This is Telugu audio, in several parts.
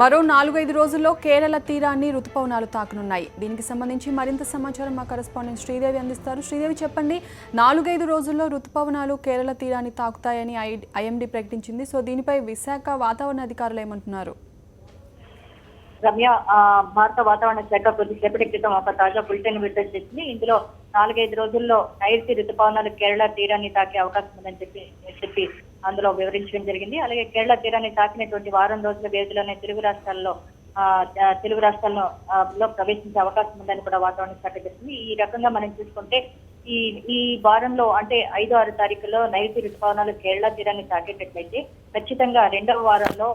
మరో 4-5 రోజుల్లో కేరళ తీరాన్ని రుతుపవనాలు తాకనున్నాయి. దీనికి సంబంధించి మరింత సమాచారం మా కరెస్పాండెంట్ శ్రీదేవి అందిస్తారు. శ్రీదేవి చెప్పండి, 4-5 రోజుల్లో రుతుపవనాలు కేరళ తీరాన్ని తాకుతాయని ఐఎండీ ప్రకటించింది. సో దీనిపై విశాఖ వాతావరణ అధికారులు ఏమంటున్నారు? రమ్య, భారత వాతావరణ శాఖ కొద్దిసేపటి క్రితం ఒక తాజా బులెటిన్ విడుదల చేసింది. ఇందులో 4-5 రోజుల్లో నైరుతి రుతుపవనాలు కేరళ తీరాన్ని తాకే అవకాశం ఉందని చెప్పి అందులో వివరించడం జరిగింది. అలాగే కేరళ తీరాన్ని తాకినటువంటి వారం రోజుల వ్యవధిలోనే తెలుగు రాష్ట్రాల్లో ప్రవేశించే అవకాశం ఉందని కూడా వాతావరణ శాఖ చెప్పింది. ఈ రకంగా మనం చూసుకుంటే ఈ వారంలో అంటే 5-6 తారీఖుల్లో నైరుతి రుతుపవనాలు కేరళ తీరాన్ని తాకేటట్లయితే ఖచ్చితంగా రెండవ వారంలో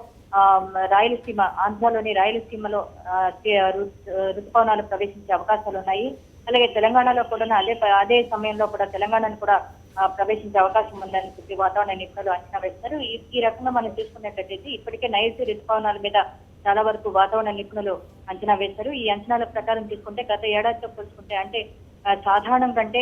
రాయలసీమ, ఆంధ్రలోని రాయలసీమలో రుతుపవనాలు ప్రవేశించే అవకాశాలు ఉన్నాయి. అలాగే తెలంగాణలో కూడా అదే సమయంలో కూడా తెలంగాణను కూడా ప్రవేశించే అవకాశం ఉందని చెప్పి వాతావరణ నిపుణులు అంచనా వేస్తారు. ఈ రకంగా మనం చూసుకున్నట్లయితే ఇప్పటికే నైరుతి రుతుపవనాల మీద చాలా వరకు వాతావరణ నిపుణులు అంచనా వేశారు. ఈ అంచనాల ప్రకారం తీసుకుంటే గత ఏడాదితో పోల్చుకుంటే అంటే సాధారణం కంటే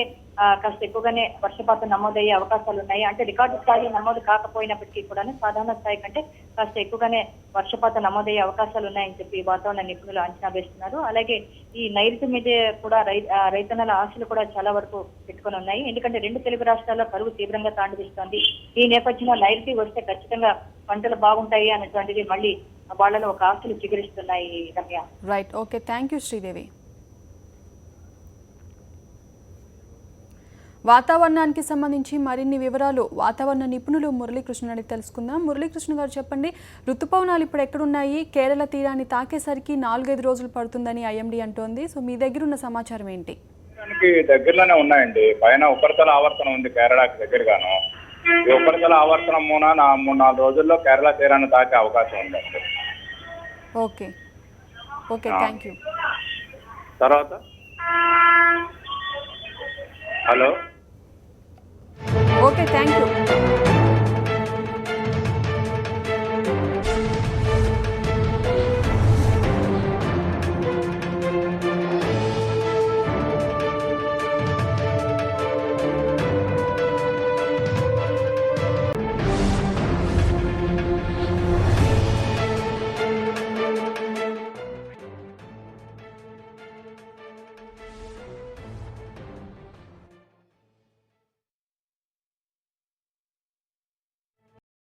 కాస్త ఎక్కువగానే వర్షపాతం నమోదయ్యే అవకాశాలు ఉన్నాయి. అంటే రికార్డు స్థాయి నమోదు కాకపోయినప్పటికీ కూడా సాధారణ స్థాయి కంటే కాస్త ఎక్కువగానే వర్షపాతం నమోదయ్యే అవకాశాలు ఉన్నాయని చెప్పి వాతావరణ నిపుణులు అంచనా వేస్తున్నారు. అలాగే ఈ నైరుతి మీదే కూడా రైతన్నల ఆశలు కూడా చాలా వరకు పెట్టుకుని ఉన్నాయి. ఎందుకంటే రెండు తెలుగు రాష్ట్రాల్లో కరువు తీవ్రంగా తాండవిస్తోంది. ఈ నేపథ్యంలో నైరుతి వస్తే ఖచ్చితంగా పంటలు బాగుంటాయి అనేటువంటిది మళ్ళీ వాళ్ళలో ఒక ఆశలు చిగురిస్తున్నాయి. Ramya, right, okay, thank you Sridevi. వాతావరణానికి సంబంధించి మరిన్ని వివరాలు వాతావరణ నిపుణులు మురళీకృష్ణ అడిగి తెలుసుకుందాం. మురళీకృష్ణ గారు చెప్పండి, ఋతుపవనాలు ఇప్పుడు ఎక్కడున్నాయి? కేరళ తీరాన్ని తాకేసరికి 4-5 రోజులు పడుతుందని ఐఎండీ అంటోంది. సో మీ దగ్గర ఉన్న సమాచారం ఏంటి? దగ్గరలోనే ఉన్నాయండి. పైన ఉపరితల ఆవర్తనం ఉంది కేరళకి దగ్గరగాను. ఈ ఉపరితల ఆవర్తనం 3-4 రోజుల్లో కేరళ తీరాన్ని తాకే అవకాశం ఉందండి. Okay, okay, thank you. తర్వాత హలో, ఓకే, థ్యాంక్ యూ.